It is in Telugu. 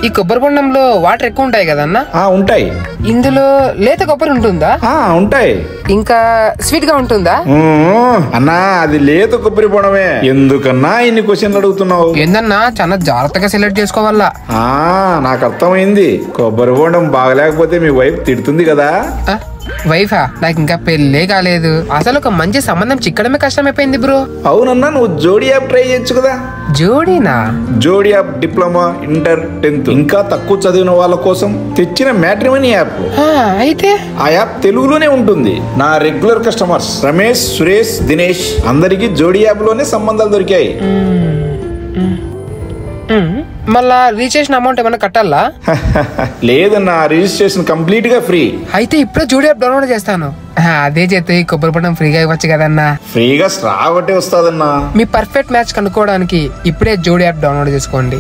ఈ కొబ్బరి బొండంలో వాటర్ ఎక్కువ ఉంటాయి కదన్నా? ఉంటాయి. ఇందులో లేత కొబ్బరి ఉంటుందా? ఉంటాయి. ఇంకా స్వీట్ గా ఉంటుందా? అన్నా అది లేత కొబ్బరి బొండమే. ఎందుకన్నా ఇన్ని క్వశ్చన్లు అడుగుతున్నావు? ఏందన్నా చాలా జాగ్రత్తగా సెలెక్ట్ చేసుకోవాలా. నాకు అర్థమైంది. కొబ్బరి బొండం బాగలేకపోతే మీ వైఫ్ తిడుతుంది కదా. వైఫా? నాకు ఇంకా పెళ్ళే కాలేదు. అసలు ఒక మంచి సంబంధం చిక్కడమే కష్టమైపోయింది బ్రో. అవునన్నా, నువ్వు జోడీ యాప్ ట్రై చేయొచ్చు కదా. జోడీనా? జోడీ యాప్ డిప్లొమా, ఇంటర్, 10th ఇంకా తక్కువ చదివిన వాళ్ళ కోసం తెచ్చిన మ్యాట్రిమనీ యాప్. అయితే ఆ యాప్ తెలుగులోనే ఉంటుంది. నా రెగ్యులర్ కస్టమర్స్ రమేష్, సురేష్, దినేష్ అందరికి జోడీ యాప్ లోనే సంబంధాలు దొరికాయి. మళ్ళా రిజిస్ట్రేషన్ అమౌంట్ ఏమైనా కట్టాలా? లేదన్నా, రిజిస్ట్రేషన్ కంప్లీట్ గా ఫ్రీ. అయితే ఇప్పుడే జోడీ యాప్ డౌన్లోడ్ చేస్తాను. అదే చేస్తే కొబ్బరి బొండం ఫ్రీగా ఇవ్వచ్చు కదన్నా. ఫ్రీగా స్ట్రా ఒకటే వస్తుందన్నా. మీ పర్ఫెక్ట్ మ్యాచ్ కనుక్కోవడానికి ఇప్పుడే జోడీ యాప్ డౌన్లోడ్ చేసుకోండి.